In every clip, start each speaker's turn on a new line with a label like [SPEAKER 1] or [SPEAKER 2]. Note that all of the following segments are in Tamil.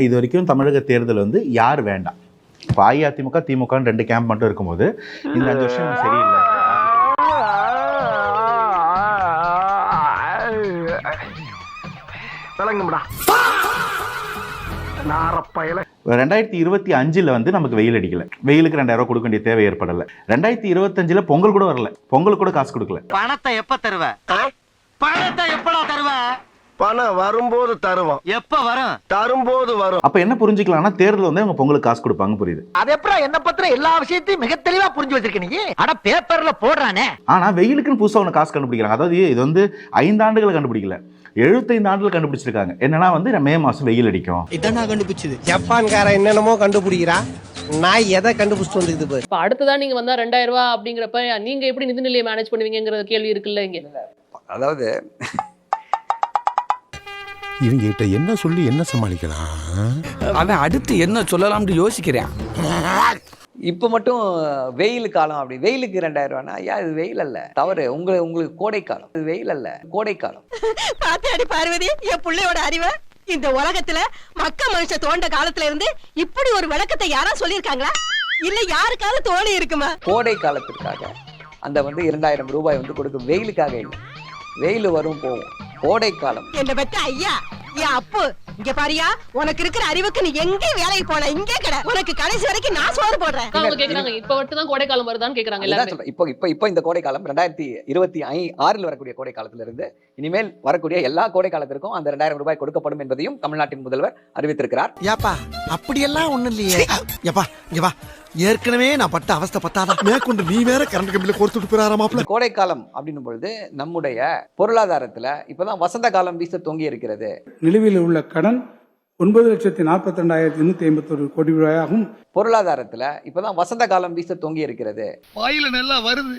[SPEAKER 1] இது வரைக்கும் தமிழக தேர்தல் வந்து யார் வேண்டாம், இப்போ அஇஅதிமுக திமுகன்னு 2 கேம்ப் மட்டும் இருக்கும்போது இந்த 5 வருஷம் சரியில்லை. 2025 வந்து நமக்கு வெயில் அடிக்கல, வெயிலுக்கு 2000 ரூபாய் கொடுக்க வேண்டிய தேவை ஏற்படல. 2025 பொங்கல் கூட வரல, பொங்கலுக்கு கூட காசு கொடுக்கல.
[SPEAKER 2] பணத்தை எப்ப தருவ? பணத்தை எப்படா தருவ?
[SPEAKER 3] பணம் வரும்போது தருவோம்.
[SPEAKER 2] எப்ப வரும்?
[SPEAKER 3] தரும்போது வரும்.
[SPEAKER 1] அப்ப என்ன புரிஞ்சுக்கலாம்னா தேர்தல் வந்து அவங்க பொங்கலுக்கு காசு கொடுப்பாங்க, புரியுது.
[SPEAKER 2] அது எப்படா என்ன பத்திர எல்லா விஷயத்தையும் மிக தெளிவா புரிஞ்சு வச்சிருக்க நீ? அட பேப்பர்ல போடுறானே.
[SPEAKER 1] ஆனா வெயிலுக்குன்னு புதுசா ஒன்று காசு கண்டுபிடிக்கிறாங்க. அதாவது இது வந்து 5 ஆண்டுகள் கண்டுபிடிக்கல, 75 ஆண்டுகள் கண்டுபிடிச்சிருக்காங்க. என்னன்னா வந்து மே மாசம் வெயில் அடிக்கும்.
[SPEAKER 4] இதான் நான் கண்டுபிடிச்சது.
[SPEAKER 3] ஜப்பான்கார என்னென்னமோ கண்டுபிடிக்கிறா, நான் எதை கண்டுபிடிச்சிட்டு வந்துருக்குது பாரு.
[SPEAKER 5] இப்ப அடுத்ததான் நீங்க வந்தா 2000 ரூபாய் அப்படிங்கிறப்ப நீங்க எப்படி நிதிநிலையை மேனேஜ் பண்ணுவீங்கிற கேள்வி இருக்குல்ல இங்க.
[SPEAKER 6] அதாவது
[SPEAKER 4] இவங்க கிட்ட என்ன சொல்லி என்ன சமாளிக்கலாம்?
[SPEAKER 7] அவன் அடுத்து என்ன சொல்லலாம்னு யோசிக்கிறேன்.
[SPEAKER 6] இப்போ மட்டும் வெயில் காலம், அப்படி வெயிலுக்கு 2000 ரூபானா ஐயா இது வெயில் அல்ல, தவறு. உங்களுக்கு கோடை காலம், இது வெயில் அல்ல, கோடை காலம்.
[SPEAKER 8] பாத்தியாடி பார்வதி என் பிள்ளையோட அறிவை? இந்த உலகத்துல மக்க மனுஷ தோண்ட காலத்துல இருந்து இப்படி ஒரு விளக்கத்தை யாரா சொல்லியிருக்காங்களா? இல்ல யாருக்காவது தோணி இருக்குமா?
[SPEAKER 6] கோடை காலத்திற்காக அந்த வந்து 2000 ரூபாய் வந்து கொடுக்க, வெயிலுக்காக இல்லை. வெயில் வரும் போகும், கோடை காலம்.
[SPEAKER 8] என்ன பத்த ஐயா என் அப்பு இங்க பாரியா, உனக்கு இருக்கிற அறிவுக்கு நீ எங்கே வேலைக்கு போன, இங்கே கடை, உனக்கு கடைசி வரைக்கும் நான் சோறு போடுறேன்.
[SPEAKER 5] அவங்க கேக்குறாங்க இப்ப மட்டும் தான் கோடை காலம் வருதான்னு கேக்குறாங்க எல்லாரும்.
[SPEAKER 6] இப்போ இந்த கோடை காலம் 2026 வரக்கூடிய கோடை காலத்துல இருந்து இனிமேல் வரக்கூடிய எல்லா கோடை காலத்திற்கும் அந்த 2000 ரூபாய் கொடுக்கப்படும் என்பதையும் தமிழ்நாட்டின் முதல்வர் அறிவித்திருக்கிறார்.
[SPEAKER 4] ஏப்பா அப்படியெல்லாம் ஒண்ணும் இல்லையே. ஏப்பா இங்க வா, ஏற்கனவே நான் பட்ட அவஸ்தை பத்தாதான் மேற்கொண்டு நீ வேற கரண்ட் கம்பியில கோர்த்துட்டு போறாராமாப்ல.
[SPEAKER 6] கோடை காலம் அப்படின்னும் பொழுது நம்முடைய பொருளாதாரத்துல இப்பதான் வசந்த காலம் வீச தொங்கி இருக்கிறது.
[SPEAKER 9] நிலுவையில் உள்ள கடன் 9,42,851 கோடி ரூபாயாகும்.
[SPEAKER 6] பொருளாதாரத்துல இப்பதான் வசந்த காலம் வீச தொங்கி இருக்கிறது.
[SPEAKER 7] வாயில நல்லா வருது,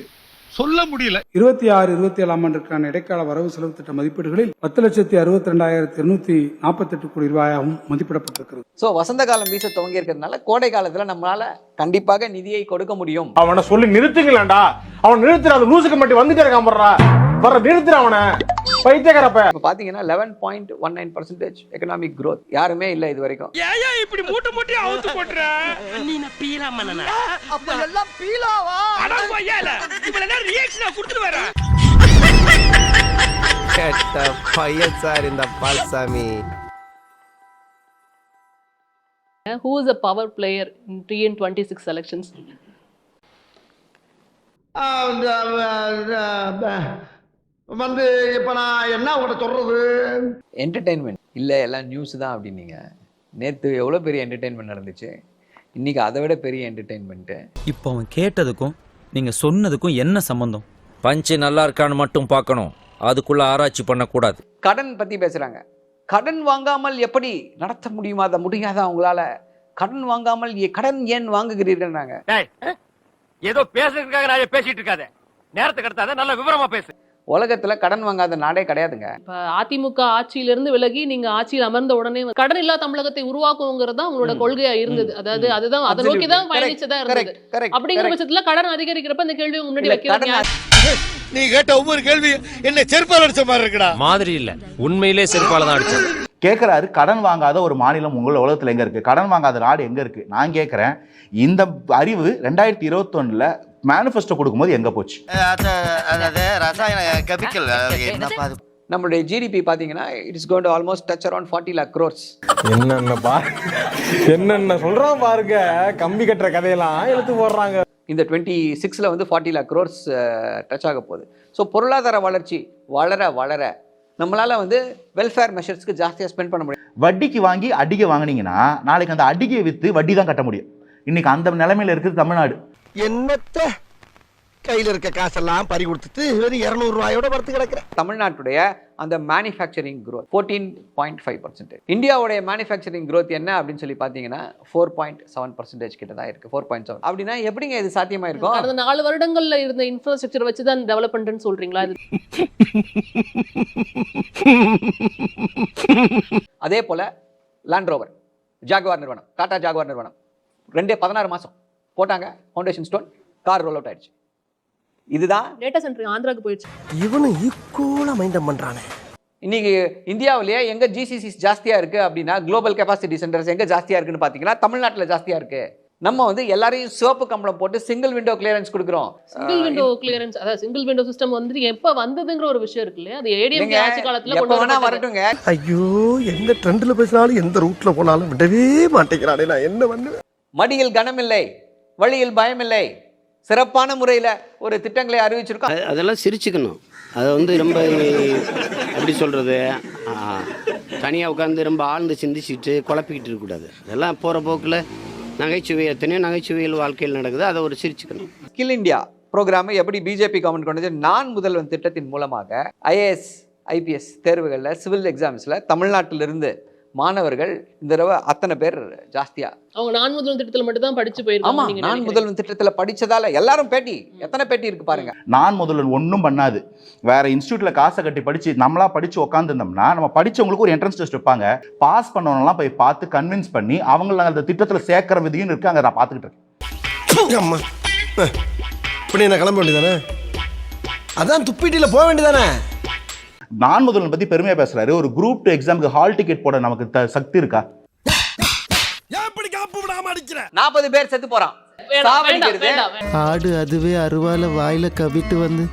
[SPEAKER 7] சொல்ல முடியல.
[SPEAKER 9] 26-27 ஆண்டிற்கான இடைக்கால வரவு செலவு திட்ட மதிப்பீடுகளில் 10,62,248 கோடி ரூபாயாகவும் மதிப்பிடப்பட்டிருக்கிறது.
[SPEAKER 6] சோ வசந்த காலம் வீச துவங்கி இருக்கிறதுனால கோடை காலத்துல நம்மளால கண்டிப்பாக நிதியை கொடுக்க முடியும்.
[SPEAKER 3] அவனை சொல்லி நிறுத்துங்களேன்டா, அவன் நிறுத்துற, அந்த லூசுக்கு மட்டும் வந்துட்டே இருக்கான் போடுறா, வர நிறுத்துற அவனை, பைத்தியக்காரப்ப.
[SPEAKER 6] இப்ப பாத்தீங்கன்னா 11.19% எக்கனாமிக் growth யாருமே இல்ல இது வரைக்கும்.
[SPEAKER 7] ஏயா இப்படி மூட்டை மூட்டையா அவுத்து போட்ற?
[SPEAKER 2] நீ பீலா மன்னனா?
[SPEAKER 8] அப்ப எல்லாம் பீலாவா?
[SPEAKER 7] அட போயல இவளெல்லாம் ரியாக்ஷனா கொடுத்துட்டு வர.
[SPEAKER 4] கேட்ட பையன் சார் இந்த Palsamy.
[SPEAKER 5] Who is a power player in 2026 elections?
[SPEAKER 3] வந்து இப்ப நான் என்ன உங்கள்கிட்ட சொல்றது?
[SPEAKER 6] என்டர்டைன்மெண்ட் இல்ல, எல்லாம் நியூஸ் தான் அப்படின்னீங்க. நேத்து எவ்வளவு பெரிய என்டர்டைன்மெண்ட் நடந்துச்சு, இன்னைக்கு அதை விட பெரிய என்டர்டைன்மெண்ட்.
[SPEAKER 10] இப்போ அவன் கேட்டதுக்கும் நீங்க சொன்னதுக்கும் என்ன சம்பந்தம்?
[SPEAKER 11] பஞ்சு நல்லா இருக்கான்னு மட்டும் பார்க்கணும், அதுக்குள்ள ஆராய்ச்சி பண்ணக்கூடாது.
[SPEAKER 6] கடன் பத்தி பேசுறாங்க. கடன் வாங்காமல் எப்படி நடத்த முடியுமா? அதை முடியாத அவங்களால. கடன் வாங்காமல் கடன் ஏன் வாங்குகிறீர்கள்?
[SPEAKER 2] ஏதோ பேசுறதுக்காக நான் பேசிட்டு இருக்காத, நேரத்தை கடத்தாத, நல்ல விவரமா பேசு.
[SPEAKER 6] உலகத்துல கடன் வாங்காத நாடே கிடையாதுங்க.
[SPEAKER 5] இப்ப அதிமுக ஆட்சியிலிருந்து விலகி நீங்க ஆட்சியில் அமர்ந்த உடனே கடன் இல்லா தமிழகத்தை உருவாக்குங்கிறது தான் உங்களோட கொள்கையா இருந்தது. அதாவது அதுதான் அதை நோக்கி தான் பயணிச்சதா இருந்தது. அப்படிங்கிற பட்சத்துல கடன் அதிகரிக்கிறப்ப இந்த கேள்வி முன்னாடி வைக்கிறாங்க.
[SPEAKER 4] நீ கேட்ட ஒவ்வொரு கேள்வி என்ன செருப்பால் அடிச்ச மாதிரி இருக்குடா.
[SPEAKER 11] மாதிரி இல்ல, உண்மையிலே செருப்பால தான் அடிச்சது.
[SPEAKER 1] கேட்கிறாரு, கடன் வாங்காத ஒரு மாநிலம் உங்களோட உலகத்துல எங்க இருக்கு, கடன் வாங்காத நாடு எங்க இருக்கு? நான் கேட்கிறேன், இந்த அறிவு 2021 மேனிஃபெஸ்டோ கொடுக்கும்போது எங்க போச்சு?
[SPEAKER 6] நம்மளுடைய ஜிடிபி பாத்தீங்கன்னா it is going to almost touch around 40 lakh crores.
[SPEAKER 3] என்னென்ன சொல்றான் பாருங்க, கம்பி கட்டுற கதையெல்லாம் எடுத்து போடுறாங்க.
[SPEAKER 6] இந்த 26ல வந்து 40 lakh crores டச் ஆக போகுது. ஸோ பொருளாதார வளர்ச்சி வளர வளர நம்மளால வந்து வெல்ஃபேர் மெஷர்ஸ்க்கு ஜாஸ்தியாக ஸ்பெண்ட் பண்ண முடியும்.
[SPEAKER 1] வட்டிக்கு வாங்கி அடிக்கை வாங்கினீங்கன்னா நாளைக்கு அந்த அடிக்கையை விற்று வட்டி தான் கட்ட முடியும். இன்னைக்கு அந்த நிலைமையில இருக்குது தமிழ்நாடு.
[SPEAKER 3] என்னத்த கையில இருக்க காசெல்லாம் பறி கொடுத்துட்டு வெறும் 200 ரூபாயோட வரத்து கிடக்குற.
[SPEAKER 6] தமிழ்நாட்டுடைய அந்த மேனுஃபேக்சரிங் growth 14.5%. இந்தியாவுடைய மேனுஃபேக்சரிங் growth என்ன அப்படின்னு சொல்லி பார்த்தீங்கன்னா 4.7% கிட்ட தான் இருக்கு. 4.7 அப்படின்னா எப்படிங்க இது சாத்தியமா இருக்கும்?
[SPEAKER 5] கடந்த 4 வருடங்கள்ல இருந்த இன்ஃப்ராஸ்ட்ரக்சர் வச்சு தான் டெவலப்மெண்ட்னு சொல்றீங்களா?
[SPEAKER 6] அதே போல லேண்ட் ரோவர், ஜாகுவார் நிறுவனம், டாடா ஜாகுவார் நிறுவனம் 16 மாசம் போட்டாங்க foundation stone, car roll out ஆயிடுச்சு. இதுதான்
[SPEAKER 5] டேட்டா சென்டர் ஆந்திராக்கு போயிடுச்சு.
[SPEAKER 4] இவனும் ஈக்குவலா மைண்டம் பண்றானே.
[SPEAKER 6] இன்னைக்கு இந்தியாவிலேயே எங்க ஜிசிசிஸ் ஜாஸ்தியா இருக்கு அப்படின்னா, குளோபல் கெபாசிட்டி சென்டர்ஸ் எங்க ஜாஸ்தியா இருக்குன்னு பாத்தீங்கன்னா தமிழ்நாட்டில் ஜாஸ்தியா இருக்கு. நம்ம வந்து எல்லாரையும் சிவப்பு கம்பளம் போட்டு சிங்கிள் விண்டோ கிளியரன்ஸ் கொடுக்குறோம்.
[SPEAKER 5] சிங்கிள் விண்டோ கிளியரன்ஸ், அதாவது சிங்கிள் விண்டோ சிஸ்டம் வந்து எப்ப வந்ததுங்கிற ஒரு விஷயம் இருக்கு இல்லையா? அது ஏடிஎம்கே ஆட்சி காலத்துல கொண்டு வரப்பட்டது.
[SPEAKER 6] வரட்டுங்க.
[SPEAKER 4] ஐயோ எந்த ட்ரெண்ட்ல பேசினாலும் எந்த ரூட்ல போனாலும் விடவே மாட்டேங்கிறானே, நான் என்ன பண்ணுவேன்?
[SPEAKER 6] மடியில் கனமில்லை, வழியில் பயமில்லை, சிறப்பான முறையில் ஒரு திட்டங்களை அறிவிச்சிருக்கோம்.
[SPEAKER 12] அதெல்லாம் சிரிச்சுக்கணும். அதை வந்து ரொம்ப எப்படி சொல்கிறது, தனியாக உட்காந்து ரொம்ப ஆழ்ந்து சிந்திச்சுட்டு குழப்பிக்கிட்டு இருக்கக்கூடாது. அதெல்லாம் போகிற போக்கில் நகைச்சுவை, எத்தனையோ நகைச்சுவையில் வாழ்க்கையில் நடக்குது, அதை ஒரு சிரிச்சுக்கணும். ஸ்கில் இந்தியா ப்ரோக்ராமை எப்படி பிஜேபி கவர்மெண்ட் கொண்டு வந்து, நான் முதல்வன் திட்டத்தின் மூலமாக ஐஏஎஸ் ஐபிஎஸ் தேர்வுகளில் சிவில் எக்ஸாம்ஸில் தமிழ்நாட்டிலிருந்து மாணவர்கள் இந்த தடவை அத்தனை பேர் ஜாஸ்தியா.
[SPEAKER 5] அவங்க நான் முதல்வன் திட்டத்தில் மட்டும் தான் படிச்சு
[SPEAKER 6] ஆமா,
[SPEAKER 5] போயிருக்காங்க.
[SPEAKER 6] நான் முதல்வன் திட்டத்தில் படிச்சதால எல்லாரும் பேட்டி, எத்தனை பேட்டி இருக்கு பாருங்க.
[SPEAKER 1] நான் முதல்வன் ஒன்றும் பண்ணாது. வேற இன்ஸ்டியூட்ல காசை கட்டி படிச்சு நம்மளா படிச்சு உட்காந்துருந்தோம்னா, நம்ம படிச்சவங்களுக்கு ஒரு என்ட்ரன்ஸ் டெஸ்ட் வைப்பாங்க. பாஸ் பண்ணவங்கலாம் போய் பார்த்து கன்வின்ஸ் பண்ணி அவங்கள அந்த திட்டத்துல சேர்க்கிற விதியும் இருக்கு. அங்க நான் பார்த்துக்கிட்டு இருக்கேன்.
[SPEAKER 4] இப்படி என்ன கிளம்ப வேண்டியதானே? அதான் துப்பிட்டில போக வேண்டியதானே?
[SPEAKER 1] நான் முதல்வன் பத்தி பெருமையா பேசுறாரு. ஒரு குரூப் 2 எக்ஸாமுக்கு ஹால் டிக்கெட் போட நமக்கு சக்தி இருக்கா?
[SPEAKER 6] 40 பேர் செத்து போறான்.
[SPEAKER 4] ஆடு அதுவே அருவால வாயில கவிட்டு வந்து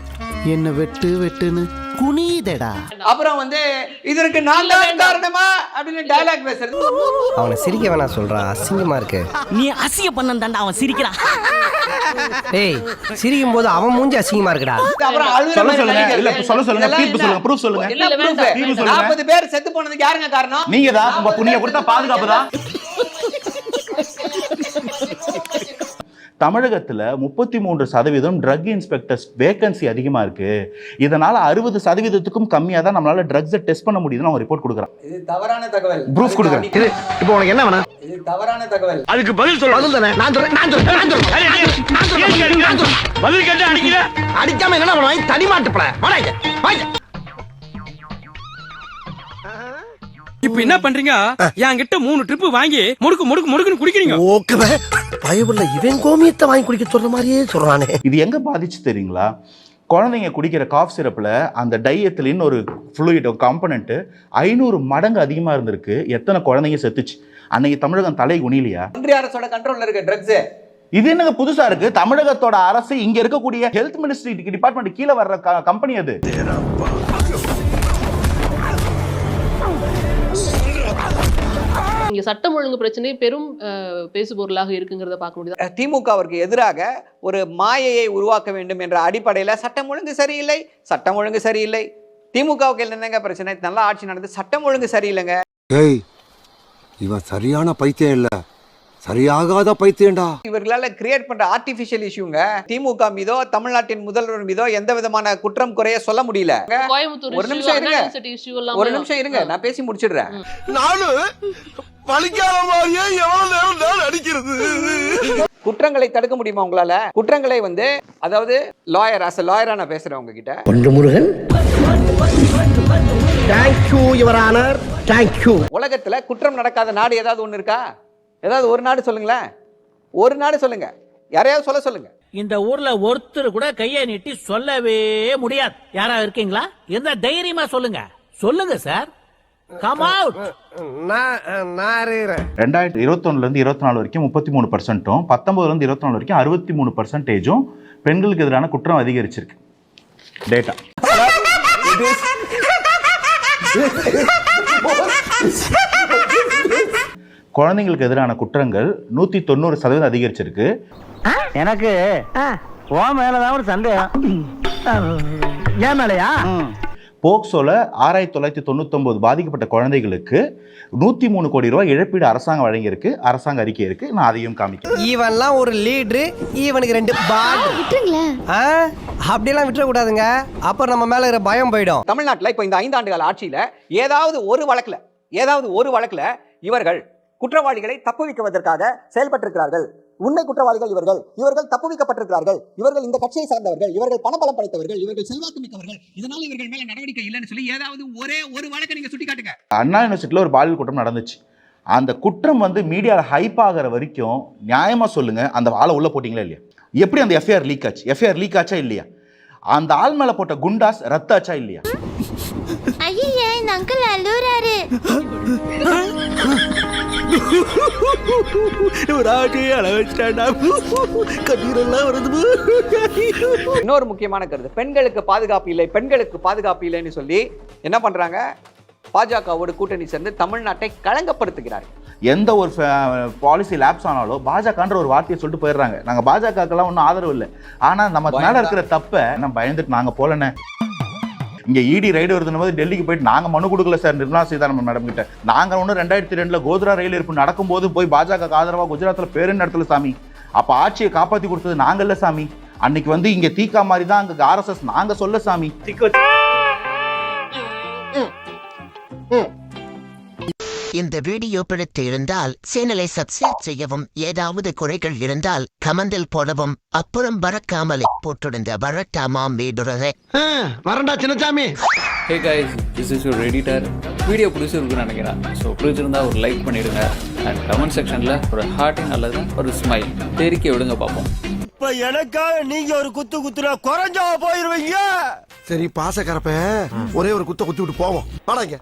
[SPEAKER 4] என்ன வெட்டு வெட்டுன்னு குனிதடா.
[SPEAKER 6] அப்புறம் வந்து இதற்கு நான் தான் காரணமா அப்படின்னு டயலாக் பேசுறது.
[SPEAKER 12] அவனை சிரிக்க வேணா சொல்றான், அசிங்கமா இருக்கு.
[SPEAKER 8] நீ அசிங்க பண்ணந்தாண்டா அவன் சிரிக்கிறான்.
[SPEAKER 12] ஏய், சிரிக்கும் போது அவன் மூஞ்சி அசிங்கமா இருக்குடா.
[SPEAKER 6] அப்புறம்
[SPEAKER 1] சொல்லுங்க, இல்ல சொல்லுங்க, தீர்ப்பு சொல்லுங்க, ப்ரூஃப் சொல்லுங்க.
[SPEAKER 6] என்ன ப்ரூஃப்? 40 பேர் செத்து போனதுக்கு யாருங்க காரணம்?
[SPEAKER 1] நீங்க தான். உங்க புண்ணிய கொடுத்தா பாதுகாப்பு தான். தமிழகத்துல 33% ட்ரக் இன்ஸ்பெக்டர்ஸ் வேகன்சி அதிகமா இருக்கு. இதனால 60%க்கும் கம்மியா தான் நம்மளால ட்ரக்ஸை டெஸ்ட் பண்ண முடியுதுன்னு அவங்க ரிப்போர்ட் கொடுக்குறான்.
[SPEAKER 6] இது தவறான தகவல்.
[SPEAKER 1] ப்ரூஃப் கொடுக்குறேன்.
[SPEAKER 4] இப்போ உனக்கு என்ன வேணும்?
[SPEAKER 6] இது தவறான தகவல்.
[SPEAKER 7] அதுக்கு பதில் சொல்ல.
[SPEAKER 4] பதில் தானே நான் சொல்றேன்.
[SPEAKER 7] பதில் கேட்டா அடிக்கிற.
[SPEAKER 4] அடிக்காம என்ன பண்ணுவாங்க? தடி மாட்டுப்பட வாங்க வாங்க.
[SPEAKER 7] இப்ப என்ன பண்றீங்க? என்கிட்ட 3 ட்ரிப் வாங்கி முடுக்குன்னு குடிக்கிறீங்க.
[SPEAKER 4] ஓகே, பயவுள்ள இவன் கோமியத்தை வாங்கி குடிக்க சொல்ற மாதிரியே சொல்றானே.
[SPEAKER 1] இது எங்க பாதிச்சு தெரியுங்களா? குழந்தைங்க குடிக்கிற காஃப் சிரப்ல அந்த டைஎத்திலின் ஒரு ஃப்ளூயிட் காம்பனன்ட் 500 மடங்கு அதிகமா இருந்திருக்கு. எத்தனை குழந்தைங்க செத்துச்சு? அன்னைக்கு தமிழகம் தலை குனிலையா?
[SPEAKER 6] ஒன்றிய அரசோட கண்ட்ரோல்ல இருக்க ட்ரக்ஸ்.
[SPEAKER 1] இது என்னங்க புதுசா இருக்கு? தமிழகத்தோட அரசு இங்க இருக்கக்கூடிய ஹெல்த் மினிஸ்ட்ரி டிபார்ட்மெண்ட் கீழே வர்ற கம்பெனி அது.
[SPEAKER 5] இங்க சட்டம் ஒழுங்கு பிரச்சனை பெரும் பேசுபொருளாக இருக்குங்கிறத பார்க்க முடியுது.
[SPEAKER 6] திமுகவிற்கு எதிராக ஒரு மாயையை உருவாக்க வேண்டும் என்ற அடிப்படையில் சட்டம் ஒழுங்கு சரியில்லை. திமுகவுக்கு என்னங்க பிரச்சனை? நல்லா ஆட்சி நடந்து சட்டம் ஒழுங்கு சரியில்லைங்க.
[SPEAKER 4] ஏய், இவன் சரியான பைத்தியம் இல்ல, சரியாகாத பைத்தியம்டா.
[SPEAKER 6] இவர்களால கிரியேட் பண்ற ஆர்டிபிஷியல் இஷ்யூங்க. திமுக மீதோ தமிழ்நாட்டின் முதல்வர் மீதோ எந்த விதமான குற்றம் குறைய சொல்ல முடியல. ஒரு நிமிஷம் இருங்க, நான் பேசி முடிச்சிடுறேன். குற்றங்களை தடுக்க முடியுமா உங்களால? குற்றங்களை வந்து, அதாவது லாயரா நான் பேசுறேன் உங்ககிட்ட.
[SPEAKER 4] Murugan, thank you your honour, thank you.
[SPEAKER 6] உலகத்துல குற்றம் நடக்காத நாடு ஏதாவது ஒண்ணு இருக்கா? ஏதாவது ஒரு நாடு சொல்லுங்களேன். ஒரு நாடு சொல்லுங்க, யாரையாவது சொல்லுங்க.
[SPEAKER 8] இந்த ஊர்ல ஒருத்தர் கூட கையை நீட்டி சொல்லவே முடியாது. யாரா இருக்கீங்களா? எந்த தைரியமா சொல்லுங்க சார். Come out.
[SPEAKER 1] 2021 இருந்து 24 வரைக்கும் 33%, 19 இருந்து 24 வரைக்கும் 63% பெண்களுக்கு எதிரான குற்றம் அதிகரிச்சிருக்கு. டேட்டா. குழந்தைங்களுக்கு எதிரான குற்றங்கள் 190% அதிகரிச்சிருக்கு.
[SPEAKER 8] எனக்கு ஓ மேலதான் ஒரு சந்தேகம். ஏன் மேலையா?
[SPEAKER 1] போக்சோல 6999 பாதிக்கப்பட்ட குழந்தைகளுக்கு 103 கோடி ரூபாய் இழப்பீடு அரசாங்கம் வழங்கியிருக்கு. அரசாங்க அறிக்கை இருக்கு, நான் அதையும் காமிக்கிறேன்.
[SPEAKER 12] இவன்லாம் ஒரு லீடரு, இவனுக்கு 2 பால். அப்படியெல்லாம் விட்டுற கூடாதுங்க, அப்புறம் நம்ம மேல இருக்கிற பயம் போயிடும்.
[SPEAKER 6] தமிழ்நாட்டில் இப்போ இந்த 5 ஆண்டுகால ஆட்சியில ஏதாவது ஒரு வழக்குல இவர்கள் குற்றவாளிகளை தப்புவிக்குவதற்காக செயல்பட்டிருக்கிறார்கள். உண்மை குற்றவாளிகள் இவர்கள் தப்புவிக்கப்பட்டிருக்கிறார்கள். இவர்கள் இந்த கட்சியை சார்ந்தவர்கள், இவர்கள் பணபலம் படைத்தவர்கள், இவர்கள் செல்வாக்கு மிக்கவர்கள், இதனால இவர்கள் மேல நடவடிக்கை இல்லைன்னு சொல்லி ஏதாவது ஒரே ஒரு வழக்கை நீங்க சுட்டி காட்டுங்க.
[SPEAKER 1] அண்ணா யூனிவர்சிட்டியில் ஒரு பாலியல் குற்றம் நடந்துச்சு. அந்த குற்றம் வந்து மீடியாவில் ஹைப் ஆகிற வரைக்கும் நியாயமா சொல்லுங்க, அந்த ஆளை உள்ள போட்டீங்களா இல்லையா? எப்படி அந்த எஃப்ஐஆர் லீக் ஆச்சு? எஃப்ஐஆர் லீக் ஆச்சா இல்லையா? அந்த ஆள் மேல போட்ட குண்டாஸ் ரத்தாச்சா இல்லையா?
[SPEAKER 8] ஐயா இந்த அங்கிள் அழுறாரு.
[SPEAKER 4] ஒரு ஆட்டையே அளவச்சிட்டாண்டா, கண்ணீரெல்லாம் வருது.
[SPEAKER 6] இன்னொரு முக்கியமான கருத்து, பெண்களுக்கு பாதுகாப்பு இல்லை, பெண்களுக்கு பாதுகாப்பு இல்லைன்னு சொல்லி என்ன பண்றாங்க, பாஜகவோடு கூட்டணி சேர்ந்து தமிழ்நாட்டை களங்கப்படுத்துகிறார்கள்.
[SPEAKER 1] எந்த ஒரு பாலிசி லேப்ஸ் ஆனாலும் பாஜகன்ற ஒரு வார்த்தையை சொல்லிட்டு போயிடுறாங்க. நாங்க பாஜகக்கெல்லாம் ஒன்றும் ஆதரவு இல்லை, ஆனா நம்ம மேல இருக்கிற தப்பை நம்ம பயந்துட்டு நாங்க போலன்னு. இங்க இடி ரைடு வருதுன்னு போது டெல்லிக்கு போயிட்டு நாங்க மனு கொடுக்கல சார் நிர்மலா சீதாராமன் மேடம் கிட்ட. நாங்க ஒன்று 2002 கோத்ரா ரயில் இருப்பு நடக்கும்போது போய் பாஜக ஆதரவா குஜராத்ல பேரு நடத்தல சாமி. அப்ப ஆட்சியை காப்பாத்தி கொடுத்தது நாங்கல்ல சாமி. அன்னைக்கு வந்து இங்க தீக்கா மாதிரி தான் அங்க RSS நாங்க சொல்ல சாமி.
[SPEAKER 8] இந்த வீடியோ பிடித்து இருந்தால் சேனலை சப்ஸ்கிரைப் செய்யவும், ஏதாவது குறைகள் இருந்தால் கமெண்டில் போடவும், அப்புறம் பறக்காமலே போட்டிருந்த வரட்டாமாம் வீடுறதே.
[SPEAKER 4] வரண்டா Chinnasamy.
[SPEAKER 10] Hey guys, this is your editor. Video பிடிச்சிருக்குன்னு நினைக்கிறேன். ஸோ பிடிச்சிருந்தா ஒரு லைக் பண்ணிடுங்க அண்ட் கமெண்ட் செக்ஷனில் ஒரு ஹார்ட்டிங் அல்லது ஒரு ஸ்மைல் தெரிக்க விடுங்க பார்ப்போம்.
[SPEAKER 4] இப்ப எனக்காக நீங்க ஒரு குத்து குத்துனா குறைஞ்சா போயிருவீங்க. சரி பாசக்கரப்ப ஒரே ஒரு குத்த குத்தி விட்டு போவோம். வாடாங்க.